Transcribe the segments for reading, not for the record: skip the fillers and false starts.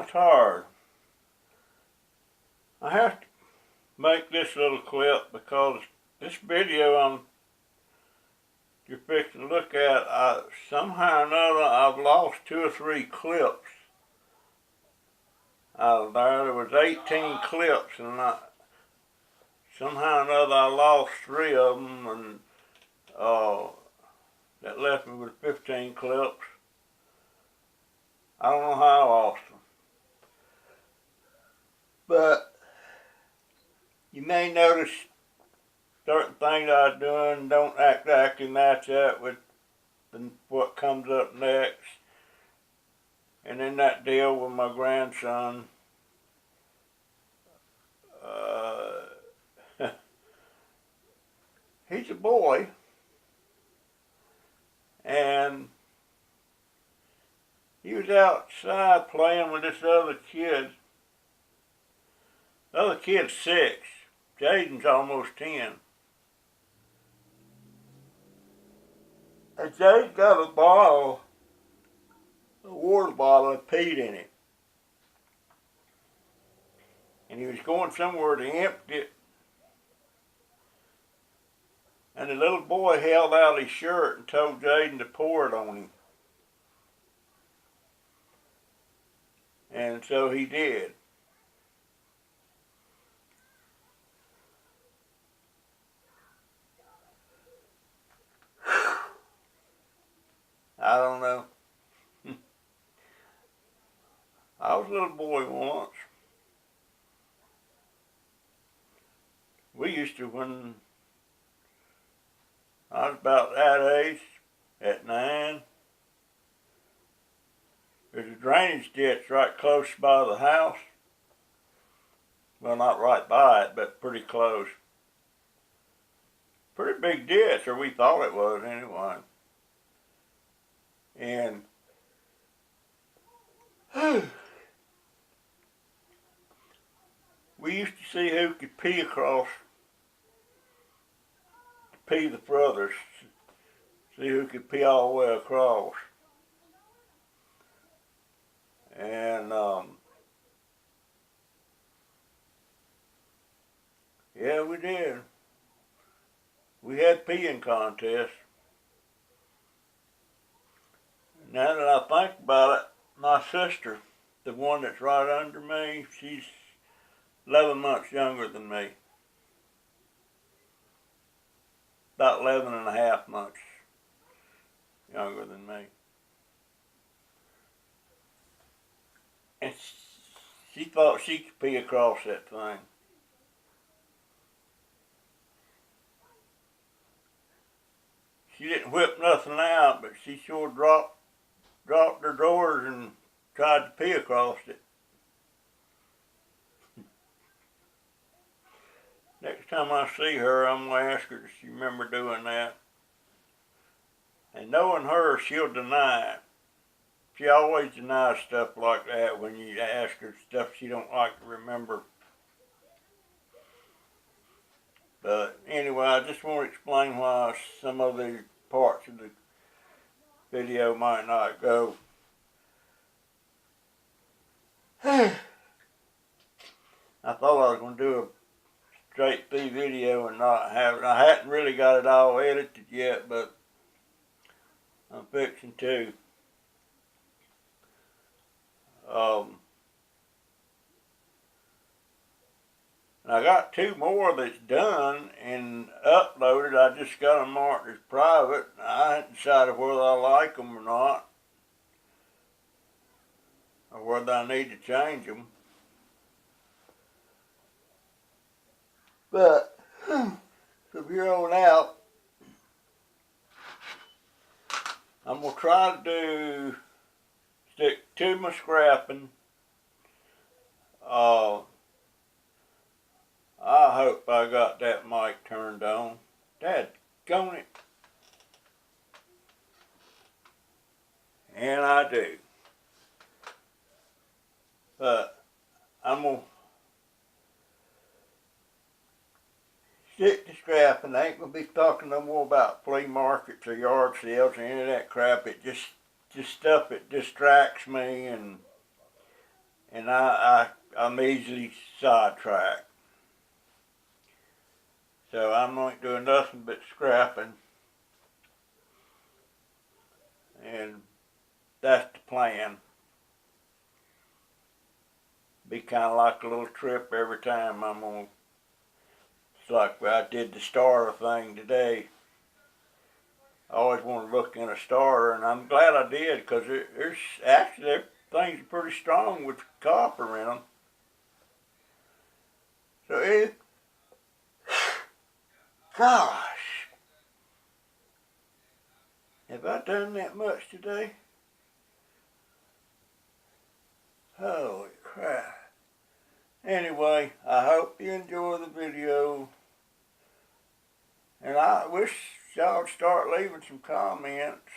it's hard. I have to make this little clip because this video you're fixing to look at, somehow or another I've lost 2 or 3 clips out of there. There was 18 clips, and somehow or another I lost 3 of them, and that left me with 15 clips. I don't know how I lost them. But you may notice certain things I was doing don't exactly match up with what comes up next. And then that deal with my grandson, he's a boy, and he was outside playing with this other kid. The other kid's 6. Jaden's almost 10. And Jaden got a water bottle with peat in it. And he was going somewhere to empty it. And the little boy held out his shirt and told Jaden to pour it on him. And so he did. I don't know. I was a little boy once. We used to, when I was about that age, at 9, there's a drainage ditch right close by the house. Well, not right by it, but pretty close. Pretty big ditch, or we thought it was anyway. And we used to see who could pee across, pee the brothers, see who could pee all the way across. And yeah, we did. We had peeing contests. Now that I think about it, my sister, the one that's right under me, she's 11 months younger than me. About 11 and a half months younger than me. And she thought she could pee across that thing. She didn't whip nothing out, but she sure dropped her drawers and tried to pee across it. Next time I see her, I'm going to ask her if she remember doing that. And knowing her, she'll deny it. She always denies stuff like that when you ask her stuff she don't like to remember. But anyway, I just want to explain why some of the parts of the video might not go. I thought I was going to do a straight through video and not have it. I hadn't really got it all edited yet, but I'm fixing to. I got 2 more that's done and uploaded. I just got them marked as private. I haven't decided whether I like them or not, or whether I need to change them. But from here on out, I'm going to try to stick to my scrapping. I hope I got that mic turned on. Dadgone it. And I do. But I'm going to stick to scrapping. I ain't going to be talking no more about flea markets or yard sales or any of that crap. It just stuff that distracts me, and and I'm easily sidetracked. So I'm not doing nothing but scrapping, and that's the plan. Be kind of like a little trip every time I'm on. It's like I did the starter thing today. I always want to look in a starter, and I'm glad I did, because there's actually things are pretty strong with copper in them. So gosh, have I done that much today? Holy crap. Anyway, I hope you enjoy the video, and I wish y'all would start leaving some comments.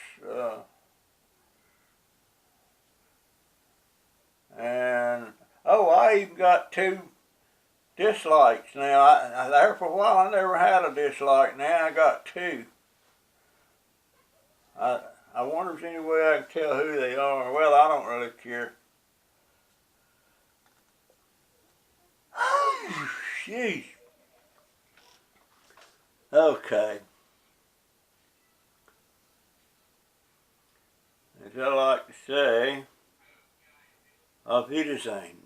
And oh, I even got 2 dislikes now. I there for a while I never had a dislike. Now I got 2. I wonder if there's any way I can tell who they are. Well, I don't really care. Jeez. Okay. As I like to say, auf Wiedersehen.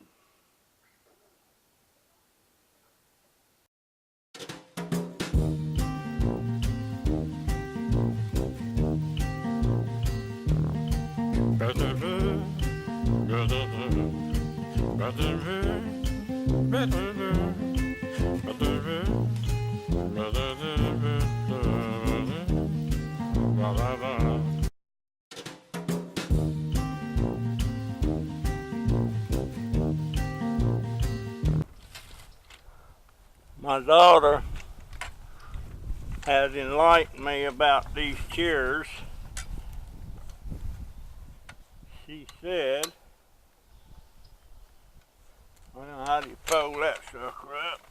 My daughter has enlightened me about these chairs. She said, well, how do you fold that sucker up?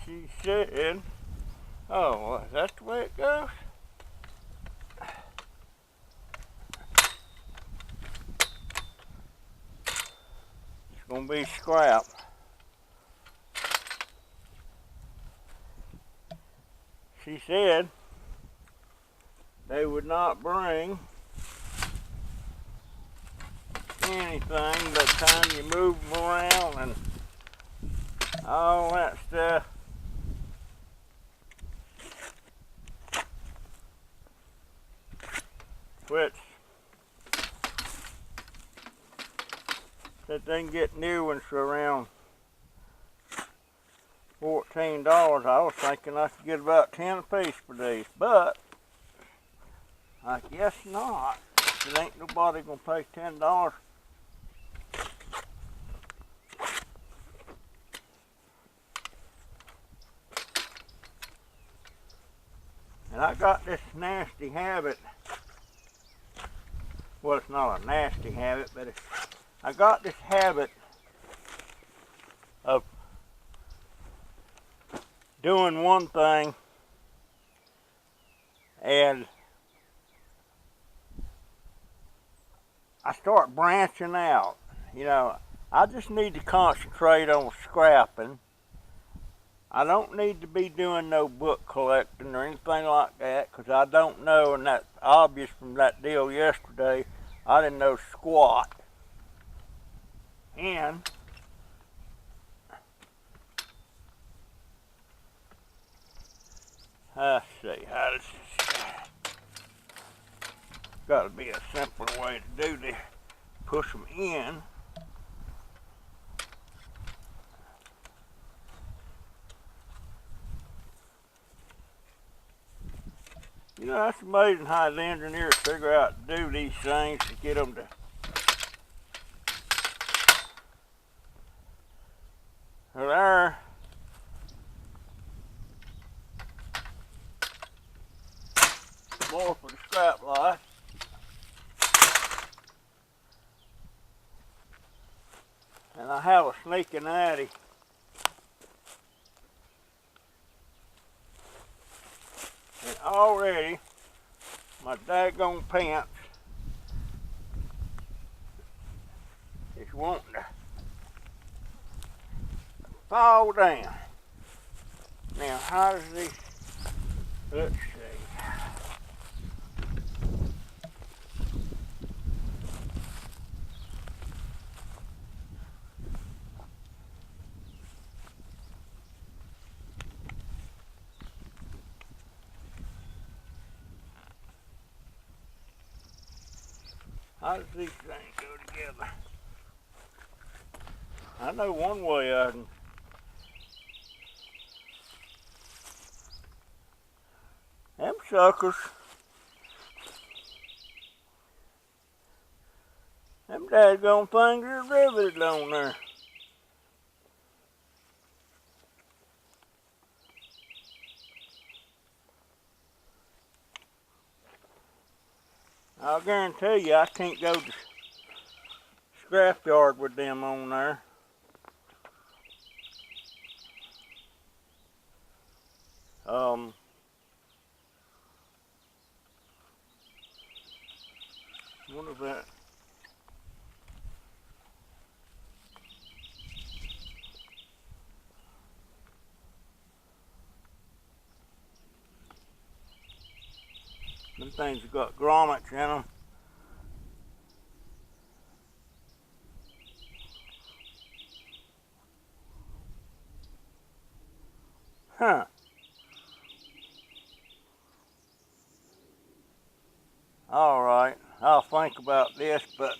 She said, oh, is that the way it goes? It's gonna be scrap. She said they would not bring anything by the time you move them around and all that stuff. Which that they can get new ones for around $14. I was thinking I could get about 10 a piece for these, but I guess not. It ain't nobody gonna pay $10. And I got this nasty habit. Well, it's not a nasty habit, but I got this habit of doing one thing and I start branching out. You know, I just need to concentrate on scrapping. I don't need to be doing no book collecting or anything like that, because I don't know, and that's obvious from that deal yesterday, I didn't know squat. And let's see, how does this, got to be a simpler way to do this. Push them in. You know, that's amazing how the engineers figure out to do these things to get them to there. More for the scrap life. And I have a sneaking addy. And already my daggone pants wanting to fall down. Now, how does this, let's see. How does these things go together? I know one way I can. Them suckers. Them dadgone things are riveted on there. I'll guarantee you I can't go to scrapyard with them on there. What is that? Them things have got grommets in them. Huh. Alright, I'll think about this, but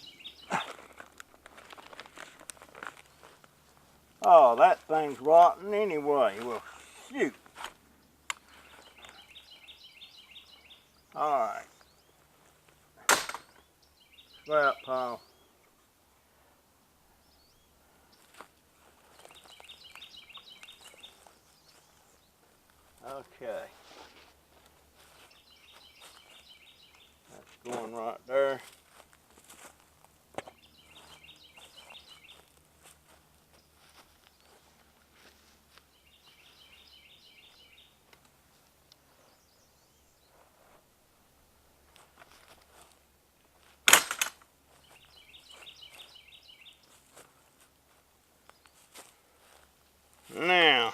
oh, that thing's rotten anyway. Well, shoot. Alright. Scrap pile. Okay. That's going right there. Now,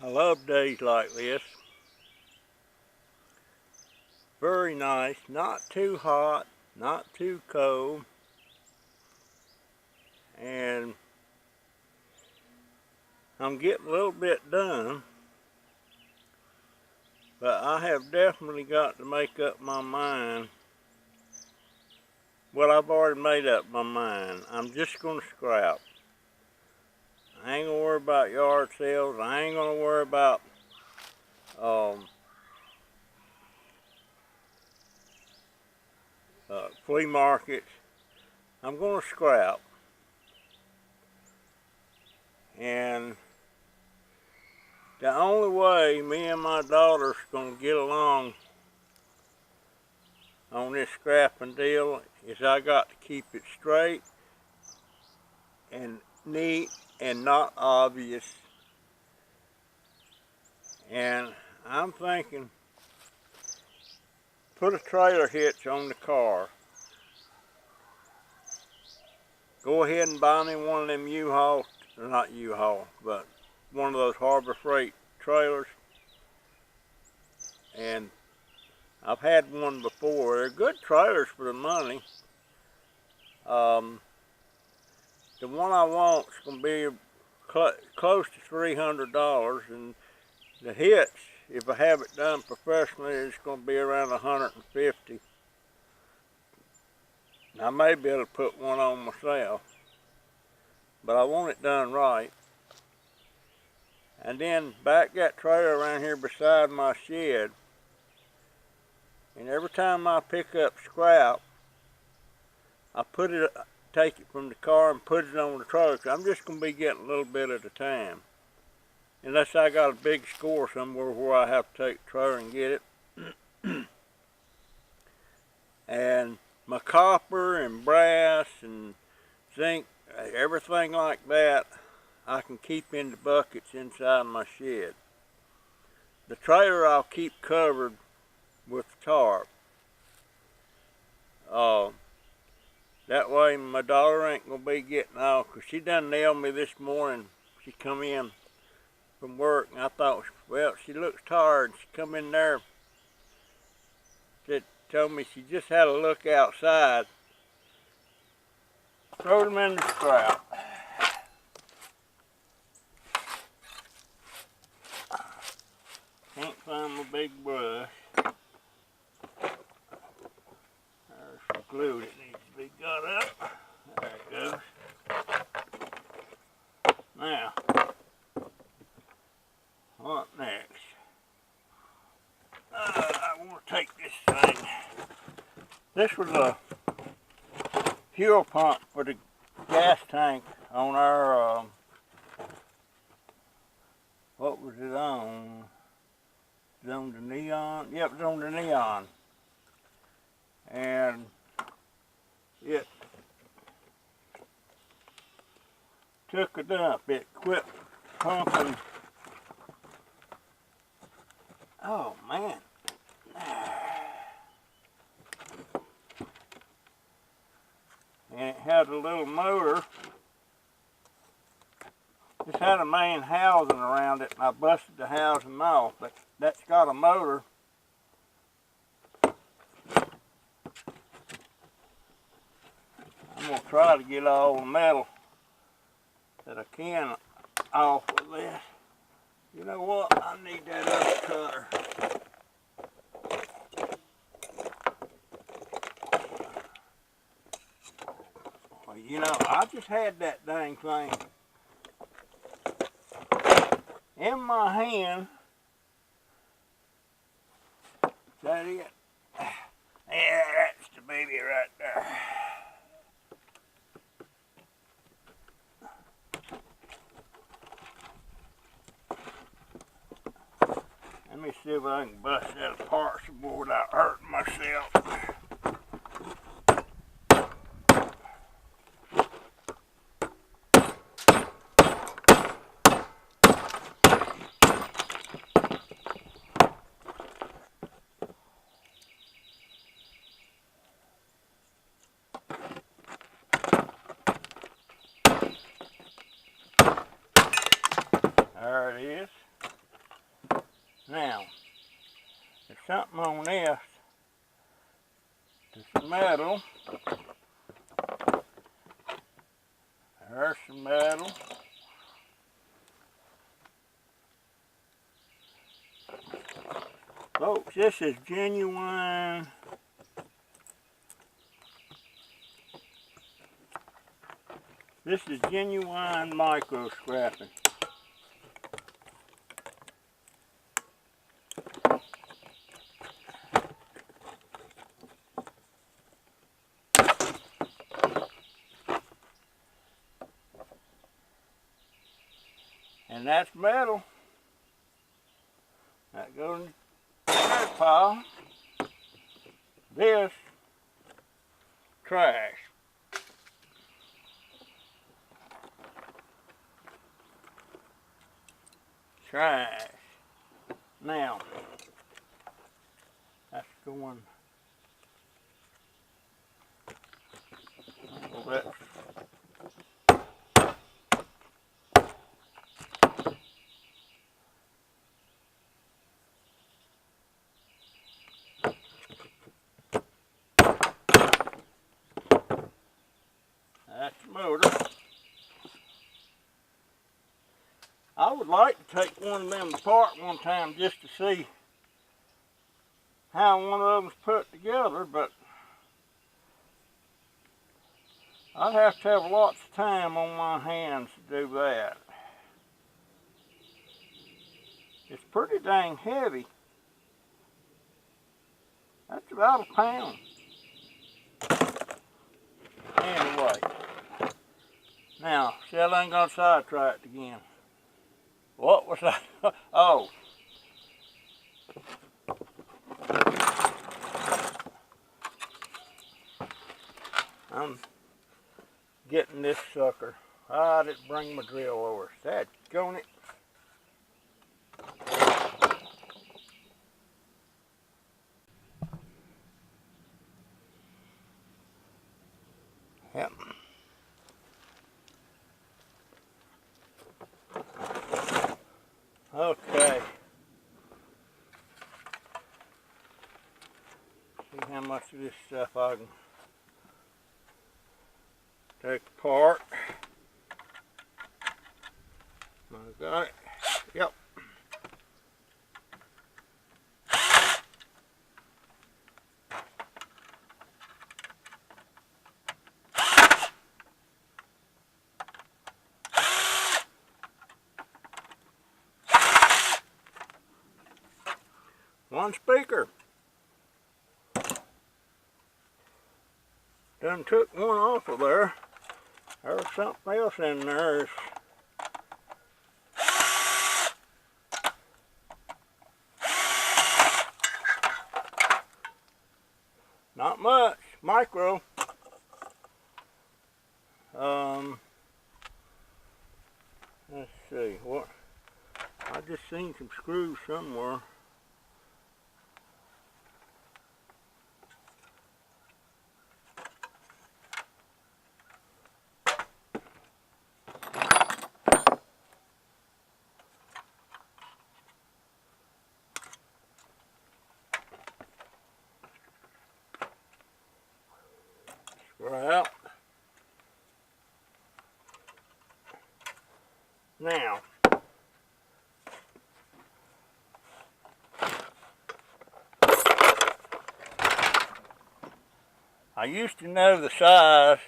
I love days like this. Very nice, not too hot, not too cold, and I'm getting a little bit done, but I have definitely got to make up my mind. Well, I've already made up my mind. I'm just going to scrap. I ain't going to worry about yard sales. I ain't going to worry about flea markets. I'm going to scrap. And the only way me and my daughter's going to get along on this scrapping deal is I got to keep it straight and neat and not obvious. And I'm thinking, put a trailer hitch on the car. Go ahead and buy me one of them U-Haul, not U-Haul, but one of those Harbor Freight trailers. And I've had one before. They're good trailers for the money. The one I want is going to be close to $300, and the hitch, if I have it done professionally, it's going to be around $150. I may be able to put one on myself, but I want it done right. And then back that trailer around here beside my shed, and every time I pick up scrap, I take it from the car and put it on the trailer. I'm just going to be getting a little bit at a time. Unless I got a big score somewhere where I have to take the trailer and get it. And my copper and brass and zinc, everything like that, I can keep in the buckets inside my shed. The trailer I'll keep covered with tarp. That way my daughter ain't gonna be getting off, 'cause she done nailed me this morning. She come in from work and I thought, well, she looks tired. She come in there, told me she just had a look outside. Throw them in the scrap. Can't find my big brush. There's some glue that needs to be got up. There it goes. Now, what next? I want to take this thing. This was a fuel pump for the gas tank on our, what was it on? It was on the Neon? Yep, it was on the Neon. And it took a dump. It quit pumping. Oh man. And it had a little motor. This had a main housing around it, and I busted the housing off, but that's got a motor. I'm going to try to get all the metal that I can off with this. You know what? I need that other cutter. Well, you know, I just had that dang thing in my hand. Is that it? Yeah, that's the baby right there. Let me see if I can bust that apart some more without hurting myself. There it is. Now, there's something on this. There's some metal. There's some metal. Folks, this is genuine. This is genuine micro scrapping. And that's metal. That goes in the trash pile. This, trash. Trash. Now, that's going. Oh, that's. That's the motor. I would like to take one of them apart one time just to see how one of them's put together, but I'd have to have lots of time on my hands to do that. It's pretty dang heavy. That's about a pound. Anyway, now, see, I ain't gonna sidetrack again. What was that? Oh. I'm getting this sucker. I didn't bring my drill over. That's going it. Yep. Okay. See how much of this stuff I can take apart. I got it. Yep. One speaker. Done took one off of there. There was something else in there. Not much. Micro. Let's see. What? I just seen some screws somewhere. Well, now, I used to know the size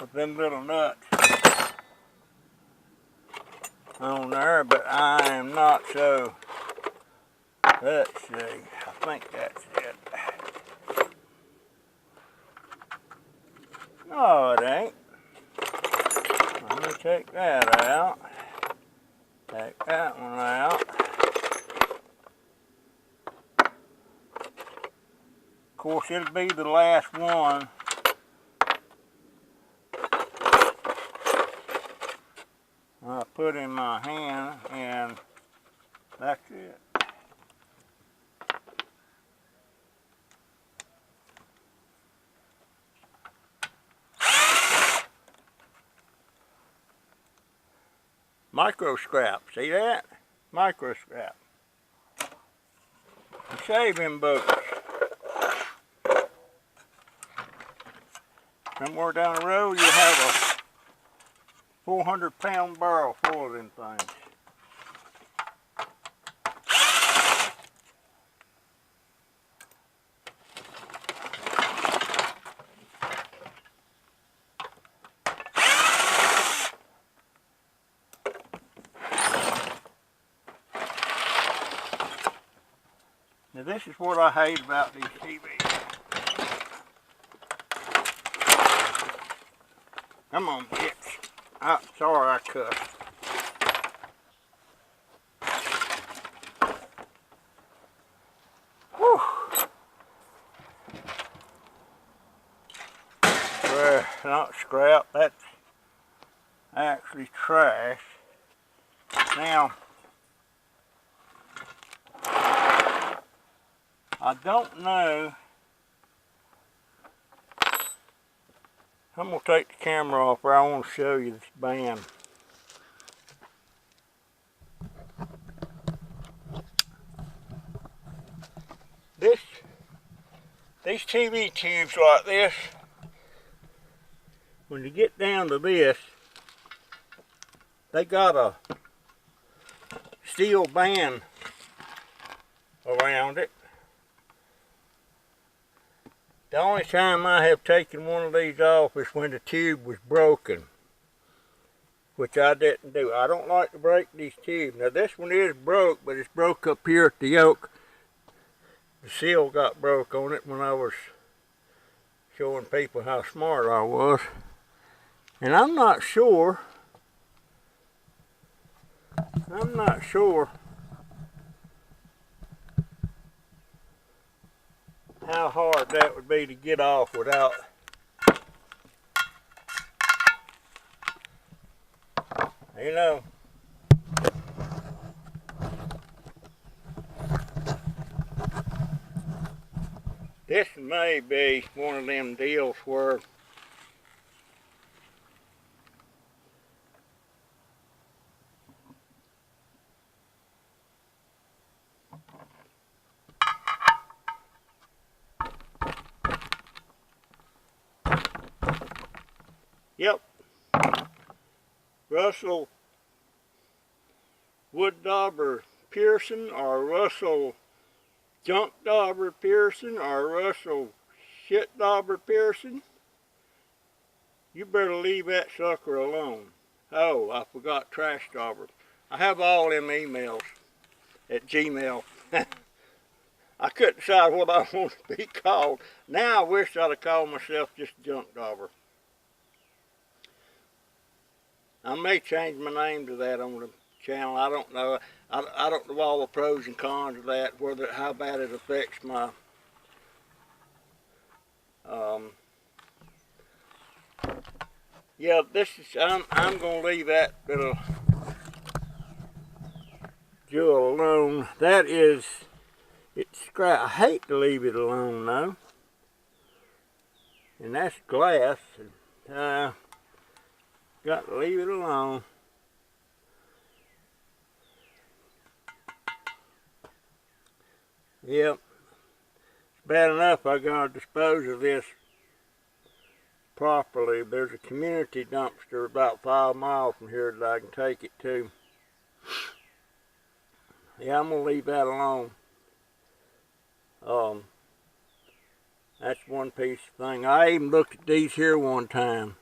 of them little nuts on there, but I am not so. Let's see, I think that's it. No, it ain't. Let me take that out. Take that one out. Of course, it'll be the last one. I put in my hand, and that's it. Micro scrap, see that? Micro scrap. The shaving boots. Somewhere down the road you have a 400-pound barrel full of them things. Now this is what I hate about these TVs. Come on, bitch. Oh, sorry I cussed. Whew. Well, not scrap, that's actually trash. Now, I don't know. I'm going to take the camera off where I want to show you this band. These TV tubes like this, when you get down to this, they got a steel band around it. The only time I have taken one of these off is when the tube was broken, which I didn't do. I don't like to break these tubes. Now this one is broke, but it's broke up here at the yoke. The seal got broke on it when I was showing people how smart I was. And I'm not sure how hard that would be to get off without You know, this may be one of them deals where yep, Russell Wood Dauber Pearson or Russell Junk Dauber Pearson or Russell Shit Dauber Pearson, you better leave that sucker alone. Oh, I forgot Trash Dauber. I have all them emails at Gmail. I couldn't decide what I want to be called. Now I wish I'd have called myself just Junk Dauber. I may change my name to that on the channel. I don't know. I don't know all the pros and cons of that, whether how bad it affects my yeah, this is I'm gonna leave that little jewel alone. That is, it's scrap. I hate to leave it alone though. And that's glass. Got to leave it alone. Yep. It's bad enough I gotta dispose of this properly. There's a community dumpster about 5 miles from here that I can take it to. Yeah, I'm gonna leave that alone. That's one piece of thing. I even looked at these here one time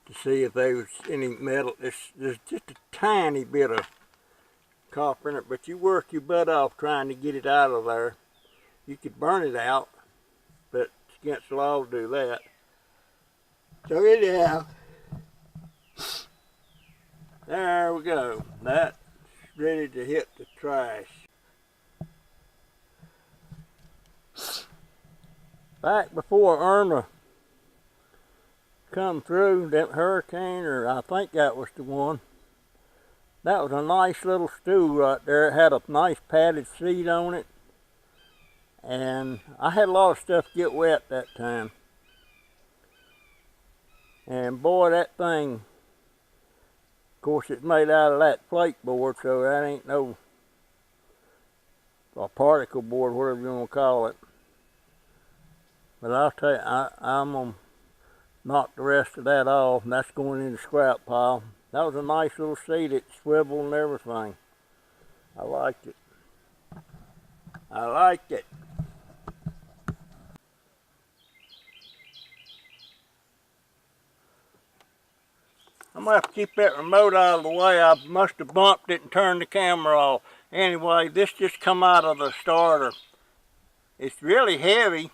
to see if there was any metal. There's just a tiny bit of copper in it, but you work your butt off trying to get it out of there. You could burn it out, but it's against the law to do that. So anyhow, there we go. That's ready to hit the trash. Back before Irma come through, that hurricane, or I think that was the one, that was a nice little stool right there. It had a nice padded seat on it. And I had a lot of stuff get wet that time. And boy, that thing, of course it's made out of that flake board, so that ain't no, a particle board, whatever you want to call it. But I'll tell you, I'm going to knock the rest of that off, and that's going in the scrap pile. That was a nice little seat. It swiveled and everything. I liked it. I liked it. I'm going to have to keep that remote out of the way. I must have bumped it and turned the camera off. Anyway, this just come out of the starter. It's really heavy.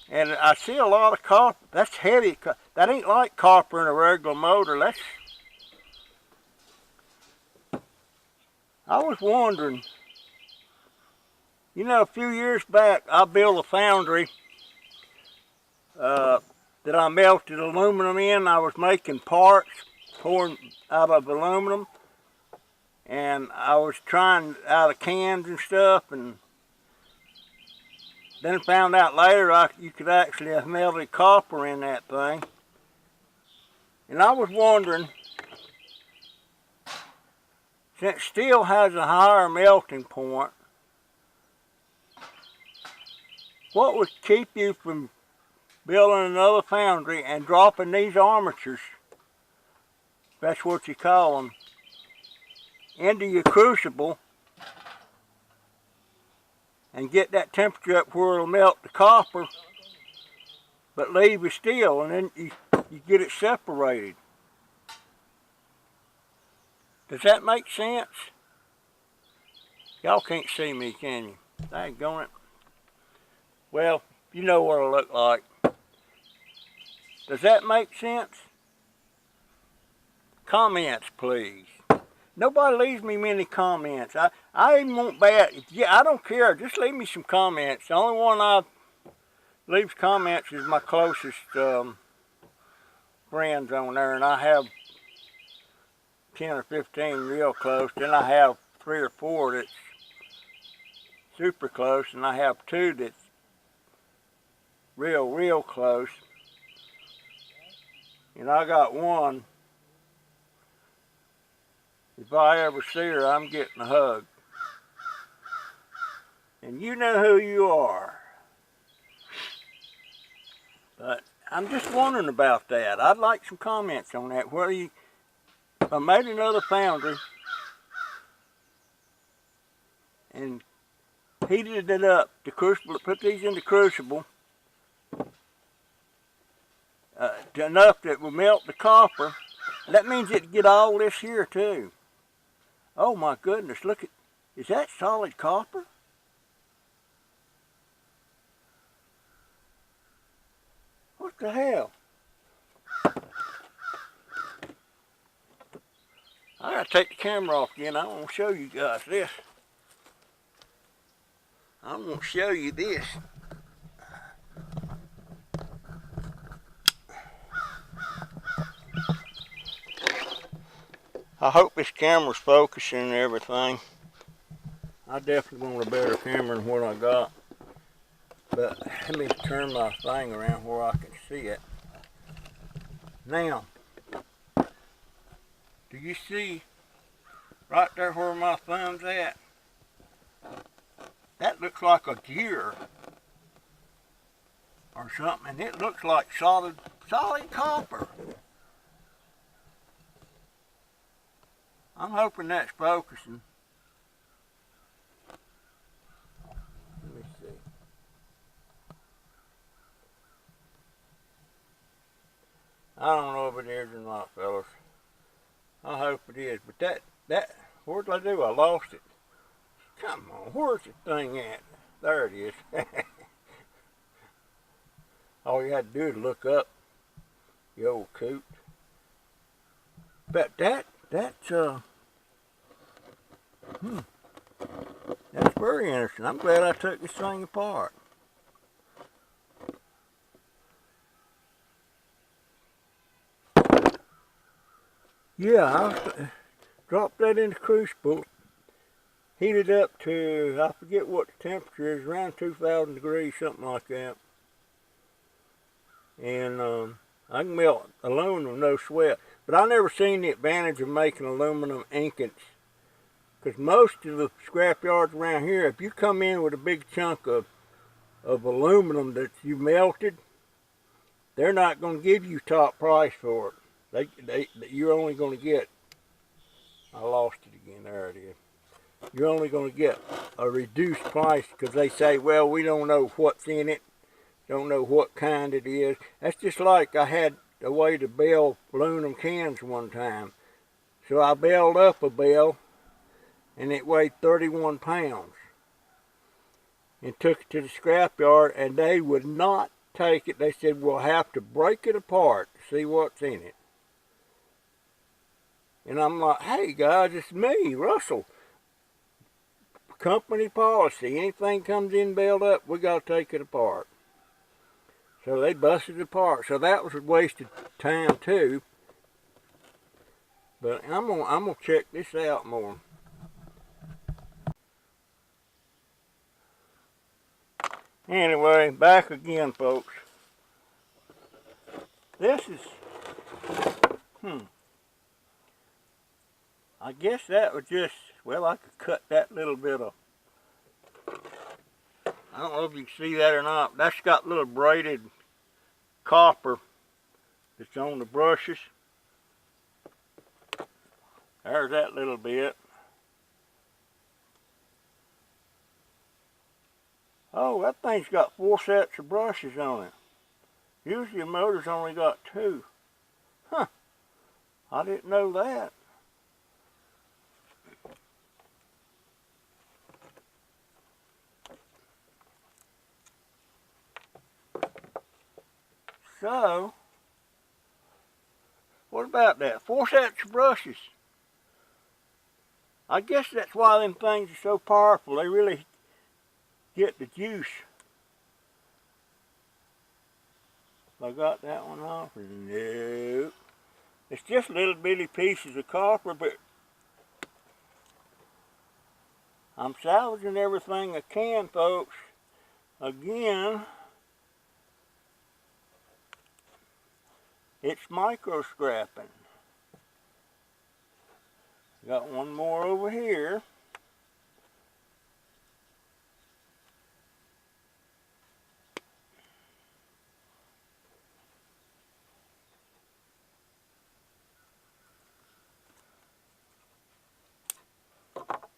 And I see a lot of copper. That's heavy. That ain't like copper in a regular motor. That's... I was wondering, you know, a few years back, I built a foundry that I melted aluminum in. I was making parts, pouring out of aluminum, and I was trying out of cans and stuff, and then found out later you could actually have melted copper in that thing. And I was wondering, since steel has a higher melting point, what would keep you from building another foundry and dropping these armatures, if that's what you call them, into your crucible and get that temperature up where it'll melt the copper, but leave the steel, and then you get it separated. Does that make sense? Y'all can't see me, can you? Daggone it. Well, you know what I look like. Does that make sense? Comments, please. Nobody leaves me many comments. I even want bad. Yeah, I don't care. Just leave me some comments. The only one I leaves comments is my closest friend, friends on there, and I have 10 or 15 real close. Then I have 3 or 4 that's super close, and I have 2 that's real close. And I got one, if I ever see her, I'm getting a hug. And you know who you are. But I'm just wondering about that. I'd like some comments on that. Whether you made another foundry and heated it up, the crucible, put these in the crucible enough that it would melt the copper. That means it'd get all this here too. Oh my goodness, look at, is that solid copper? What the hell? I gotta take the camera off again. I want to show you guys this. I want to show you this. I hope this camera's focusing and everything. I definitely want a better camera than what I got. But let me turn my thing around where I can see it. Now, do you see right there where my thumb's at? That looks like a gear or something, and it looks like solid copper. I'm hoping that's focusing. Let me see. I don't know if it is or not, fellas. I hope it is, but that, what did I do? I lost it. Come on, where's the thing at? There it is. All you had to do is look up, you old coot. But that's very interesting. I'm glad I took this thing apart. Yeah, I dropped that in the crucible, heated up to, I forget what the temperature is, around 2,000 degrees, something like that. And I can melt aluminum, no sweat. But I never seen the advantage of making aluminum ingots. Because most of the scrap yards around here, if you come in with a big chunk of aluminum that you melted, they're not going to give you top price for it. You're only going to get, I lost it again, there it is. You're only going to get a reduced price because they say, well, we don't know what's in it, don't know what kind it is. That's just like I had a way to bale aluminum cans one time. So I baled up a bale, and it weighed 31 pounds. And took it to the scrapyard, and they would not take it. They said, we'll have to break it apart to see what's in it. And I'm like, hey guys, it's me, Russell. Company policy, anything comes in baled up, we got to take it apart. So they busted it apart. So that was a wasted time too. But I'm gonna check this out more. Anyway, back again, folks. This is, I guess that was just, well, I could cut that little bit of, I don't know if you can see that or not. That's got little braided copper that's on the brushes. There's that little bit. Oh, that thing's got 4 sets of brushes on it. Usually a motor's only got 2. Huh, I didn't know that. So, what about that? 4 sets of brushes. I guess that's why them things are so powerful. They really get the juice. I got that one off. No. It's just little bitty pieces of copper, but I'm salvaging everything I can, folks. Again, it's micro scrapping. Got one more over here.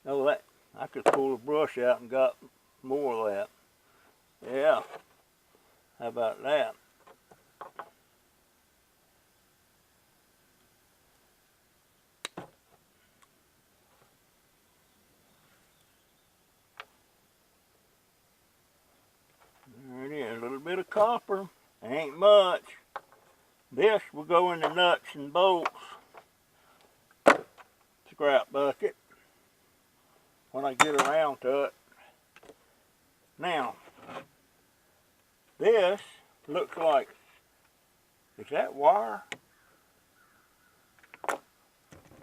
Oh, that I could pull the brush out and got more of that. Yeah. How about that? There it is, a little bit of copper. Ain't much. This will go in the nuts and bolts scrap bucket when I get around to it. Now, this looks like, is that wire?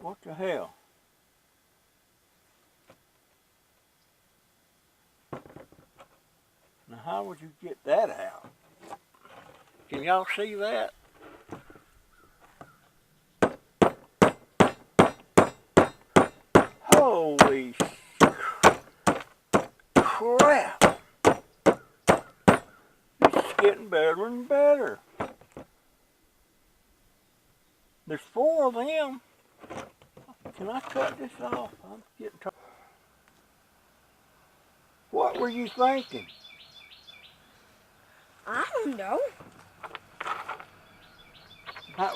What the hell? Now how would you get that out? Can y'all see that? Holy crap! It's getting better and better. There's 4 of them. Can I cut this off? I'm getting tired. What were you thinking? I don't know.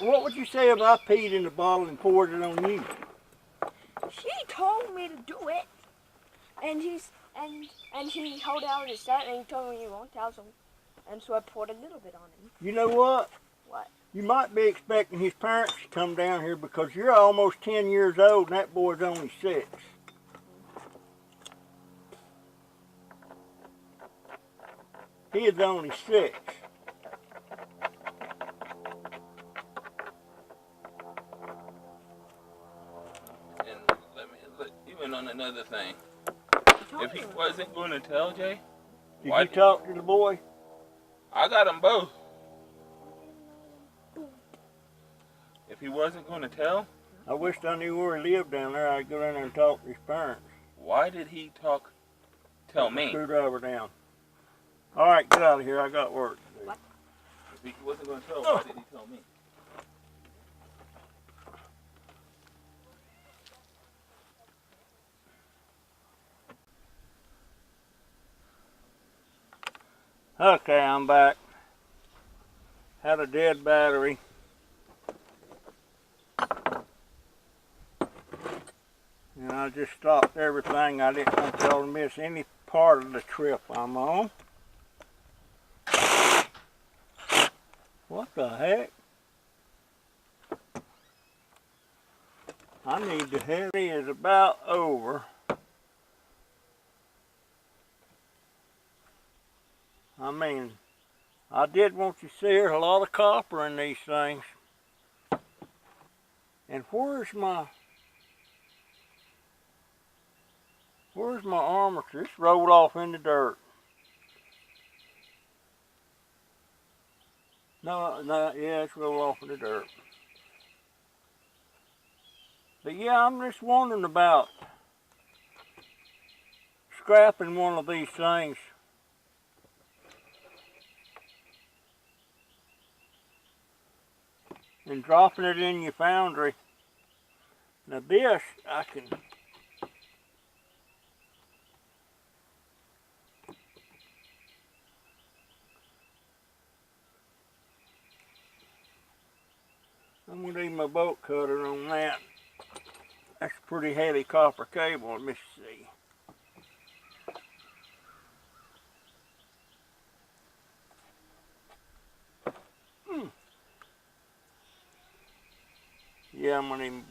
What would you say if I peed in the bottle and poured it on you? She told me to do it, and he held out his set and he told me he won't tell him, and so I poured a little bit on him. You know what? What? You might be expecting his parents to come down here because you're almost 10 years old and that boy's only 6. He is only 6. And even on another thing, if he wasn't going to tell Jay, Did you talk to the boy? I got them both. If he wasn't going to tell, I wished I knew where he lived down there. I'd go down there and talk to his parents. why did he tell me? Screwdriver down. All right, get out of here. I got work to do. What? If he wasn't going to tell, why did he tell me? Okay, I'm back. Had a dead battery. And I just stopped everything. I didn't want y'all to miss any part of the trip I'm on. What the heck? I need to head. It is about over. I mean, I did want you to see there's a lot of copper in these things. And where's my armature? It's rolled off in the dirt. No, yeah, it's rolled off in the dirt. But yeah, I'm just wondering about scrapping one of these things. And dropping it in your foundry. Now this, I can I'm going to need my bolt cutter on that. That's a pretty heavy copper cable. Let me see. Yeah, I'm going to need